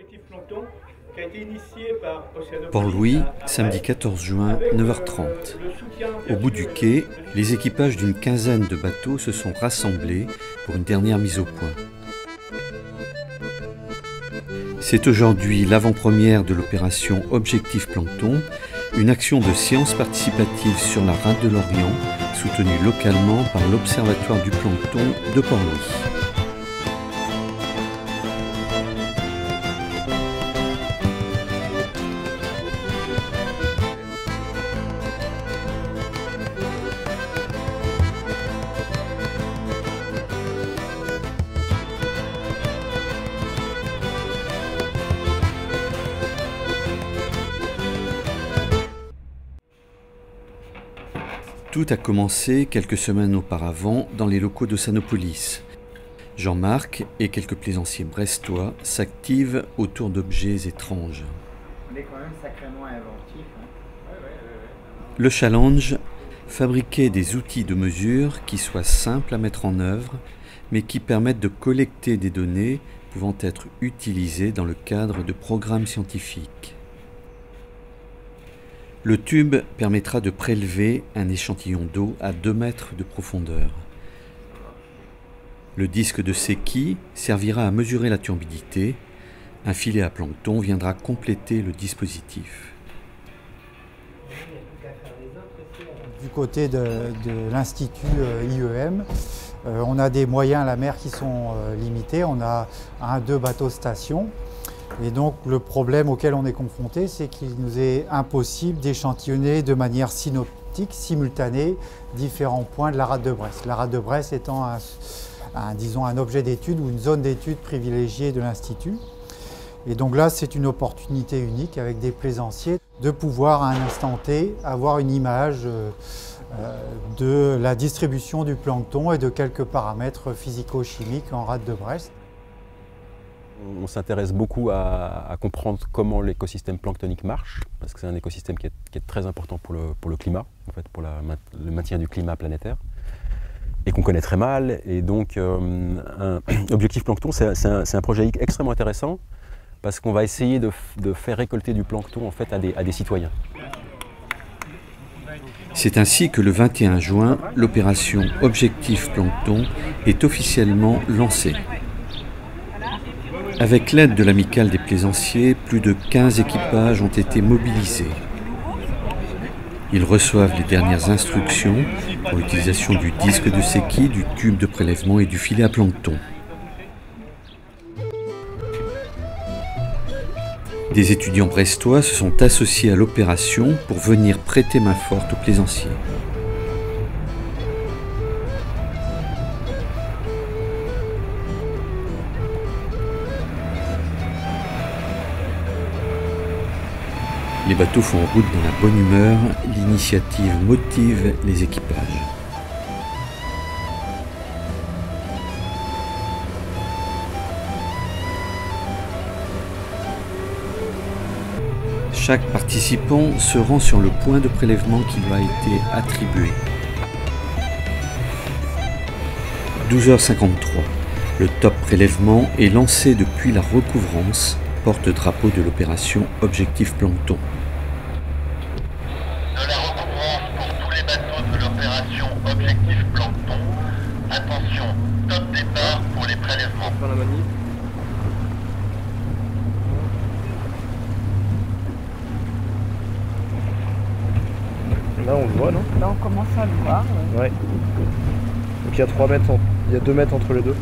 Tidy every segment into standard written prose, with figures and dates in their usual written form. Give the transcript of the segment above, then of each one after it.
Objectif Plancton qui a été initié par Océanopolis. Port-Louis, samedi 14 juin, 9h30. Au bout du quai, les équipages d'une quinzaine de bateaux se sont rassemblés pour une dernière mise au point. C'est aujourd'hui l'avant-première de l'opération Objectif Plancton, une action de science participative sur la rade de l'Orient, soutenue localement par l'Observatoire du Plancton de Port-Louis. Tout a commencé quelques semaines auparavant dans les locaux d'Océanopolis. Jean-Marc et quelques plaisanciers brestois s'activent autour d'objets étranges. On est quand même sacrément inventif. Le challenge, fabriquer des outils de mesure qui soient simples à mettre en œuvre, mais qui permettent de collecter des données pouvant être utilisées dans le cadre de programmes scientifiques. Le tube permettra de prélever un échantillon d'eau à 2 mètres de profondeur. Le disque de Secchi servira à mesurer la turbidité. Un filet à plancton viendra compléter le dispositif. Du côté de l'Institut IEM, on a des moyens à la mer qui sont limités. On a 1-2 bateaux stations. Et donc le problème auquel on est confronté, c'est qu'il nous est impossible d'échantillonner de manière synoptique, simultanée, différents points de la rade de Brest. La rade de Brest étant un objet d'étude ou une zone d'étude privilégiée de l'Institut. Et donc là, c'est une opportunité unique avec des plaisanciers de pouvoir à un instant T avoir une image de la distribution du plancton et de quelques paramètres physico-chimiques en rade de Brest. On s'intéresse beaucoup à comprendre comment l'écosystème planctonique marche, parce que c'est un écosystème qui est très important pour le climat, en fait, pour le maintien du climat planétaire, et qu'on connaît très mal. Et donc, Objectif Plancton, c'est un projet extrêmement intéressant, parce qu'on va essayer de faire récolter du plancton en fait, à des citoyens. C'est ainsi que le 21 juin, l'opération Objectif Plancton est officiellement lancée. Avec l'aide de l'Amicale des plaisanciers, plus de 15 équipages ont été mobilisés. Ils reçoivent les dernières instructions pour l'utilisation du disque de Secchi, du tube de prélèvement et du filet à plancton. Des étudiants brestois se sont associés à l'opération pour venir prêter main forte aux plaisanciers. Les bateaux font route dans la bonne humeur, l'initiative motive les équipages. Chaque participant se rend sur le point de prélèvement qui lui a été attribué. 12h53. Le top prélèvement est lancé depuis la recouvrance, porte-drapeau de l'opération Objectif Plancton. De la recouvrance pour tous les bateaux de l'opération Objectif Plancton. Attention, top départ pour les prélèvements. Là on le voit, non? Là on commence à le voir. Ouais. Donc il y a 3 mètres, il y a 2 mètres entre les deux.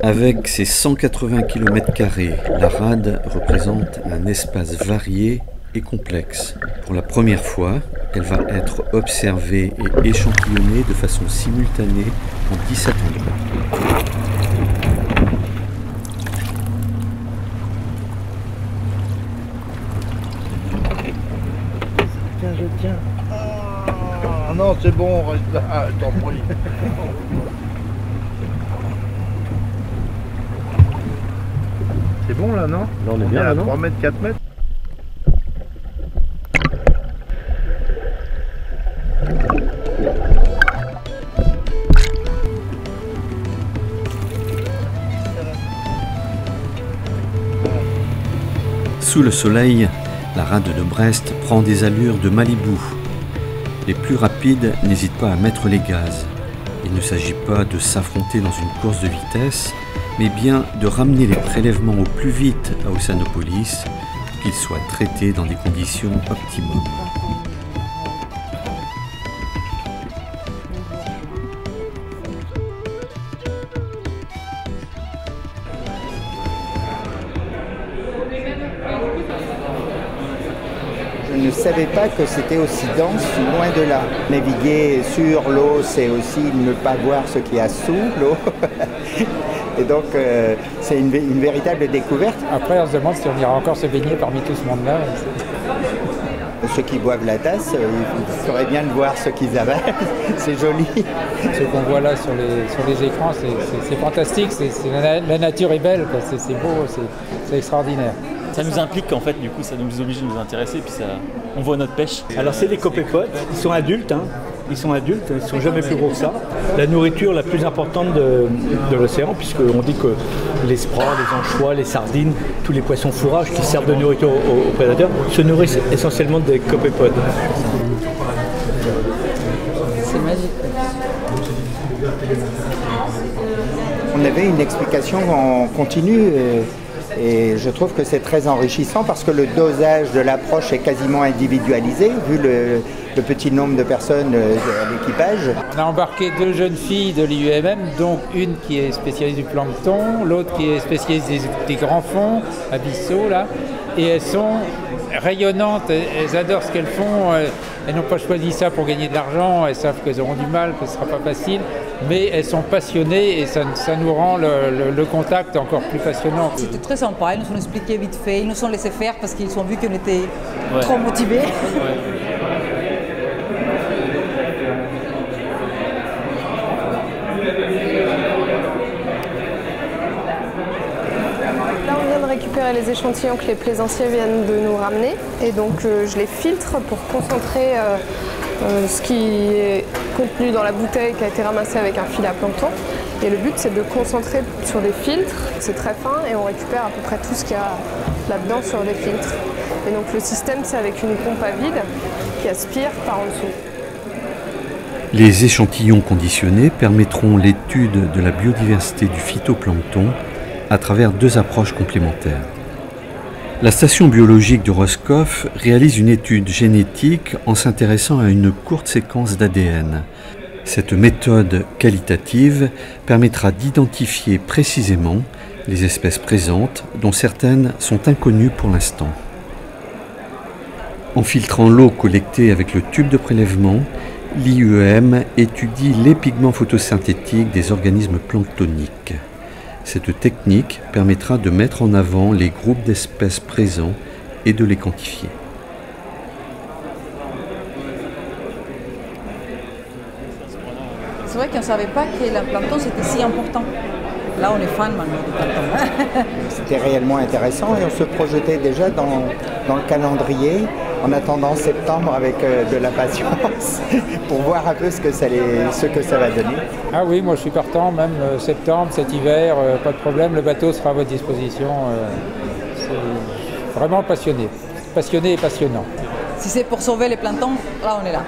Avec ses 180 km², la rade représente un espace varié et complexe. Pour la première fois, elle va être observée et échantillonnée de façon simultanée en 17 endroits. Tiens, je tiens. Ah non, c'est bon, reste là, t'en prie. C'est bon là, non? Là on est bien là, non? 3 mètres, 4 mètres. Sous le soleil, la rade de Brest prend des allures de Malibu. Les plus rapides n'hésitent pas à mettre les gaz. Il ne s'agit pas de s'affronter dans une course de vitesse, mais bien de ramener les prélèvements au plus vite à Ossanopolis pour qu'ils soient traités dans des conditions optimum. Je ne savais pas que c'était aussi dense, loin de là. Naviguer sur l'eau, c'est aussi ne pas voir ce qu'il y a sous l'eau. Et donc, c'est une véritable découverte. Après, on se demande si on ira encore se baigner parmi tout ce monde-là. Ceux qui boivent la tasse, ils sauraient bien de voir ce qu'ils avalent. C'est joli. Ce qu'on voit là sur les écrans, c'est fantastique. La nature est belle, c'est beau, c'est extraordinaire. Ça nous implique en fait, du coup, ça nous oblige à nous intéresser, puis ça, on voit notre pêche. Alors c'est des copépodes, ils sont adultes, ils sont jamais plus gros que ça. La nourriture la plus importante de l'océan, puisqu'on dit que les spras, les anchois, les sardines, tous les poissons fourrages qui servent de nourriture aux prédateurs se nourrissent essentiellement des copépodes. C'est magique. On avait une explication en continu. Et je trouve que c'est très enrichissant parce que le dosage de l'approche est quasiment individualisé vu le petit nombre de personnes de l'équipage. On a embarqué 2 jeunes filles de l'IUMM, donc une qui est spécialiste du plancton, l'autre qui est spécialiste des grands fonds, abyssaux là, et elles sont rayonnantes, elles adorent ce qu'elles font, elles n'ont pas choisi ça pour gagner de l'argent, elles savent qu'elles auront du mal, que ce ne sera pas facile, mais elles sont passionnées et ça nous rend le contact encore plus passionnant. C'était très sympa, ils nous ont expliqué vite fait, ils nous ont laissé faire parce qu'ils ont vu qu'on était trop motivés. Récupérer les échantillons que les plaisanciers viennent de nous ramener et donc je les filtre pour concentrer ce qui est contenu dans la bouteille qui a été ramassée avec un fil à plancton et le but c'est de concentrer sur des filtres, c'est très fin et on récupère à peu près tout ce qu'il y a là-dedans sur des filtres et donc le système c'est avec une pompe à vide qui aspire par en dessous. Les échantillons conditionnés permettront l'étude de la biodiversité du phytoplancton à travers 2 approches complémentaires. La station biologique de Roscoff réalise une étude génétique en s'intéressant à une courte séquence d'ADN. Cette méthode qualitative permettra d'identifier précisément les espèces présentes dont certaines sont inconnues pour l'instant. En filtrant l'eau collectée avec le tube de prélèvement, l'IUEM étudie les pigments photosynthétiques des organismes planctoniques. Cette technique permettra de mettre en avant les groupes d'espèces présents et de les quantifier. C'est vrai qu'on ne savait pas que le plancton c'était si important. Là on est fan maintenant du plancton. C'était réellement intéressant et on se projetait déjà dans le calendrier en attendant septembre avec de la patience pour voir un peu ce que ça va donner. Ah oui, moi je suis partant, même septembre, cet hiver, pas de problème, le bateau sera à votre disposition. C'est vraiment passionné et passionnant. Si c'est pour sauver les planctons, là on est là.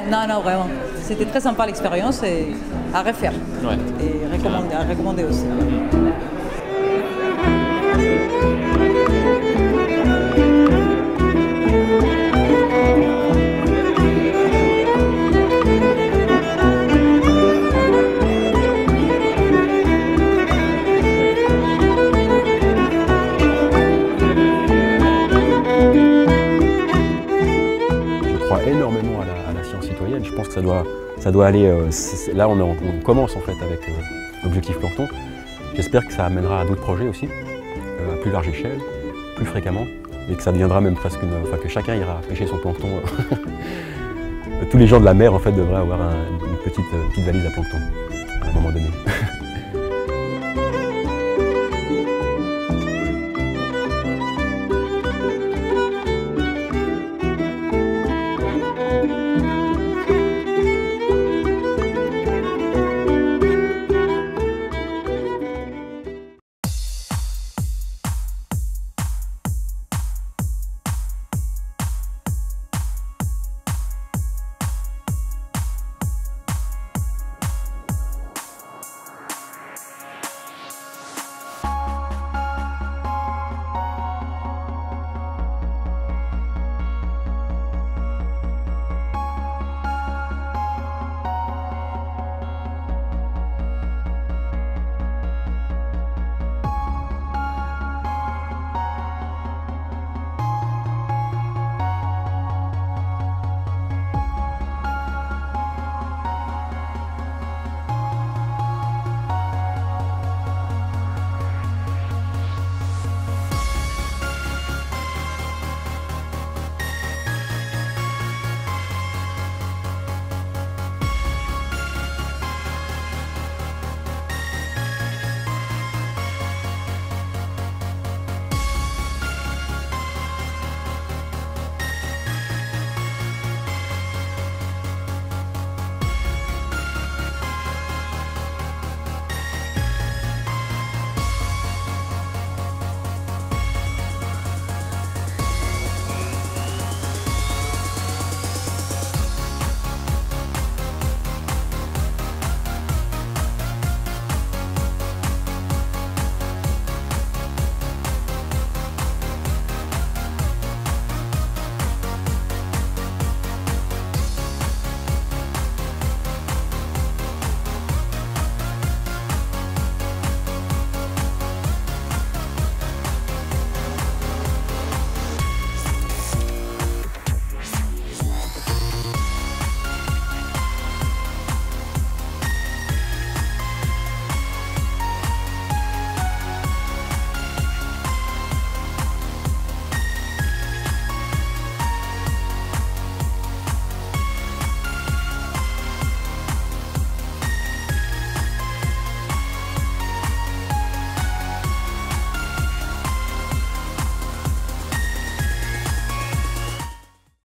Non, vraiment. C'était très sympa l'expérience et à refaire. Ouais. Et à recommander aussi. Énormément à la science citoyenne. Je pense que ça doit aller. Là, on commence en fait avec l'objectif plancton. J'espère que ça amènera à d'autres projets aussi, à plus large échelle, plus fréquemment, et que ça deviendra même presque que chacun ira pêcher son plancton. Tous les gens de la mer en fait devraient avoir une petite valise à plancton à un moment donné.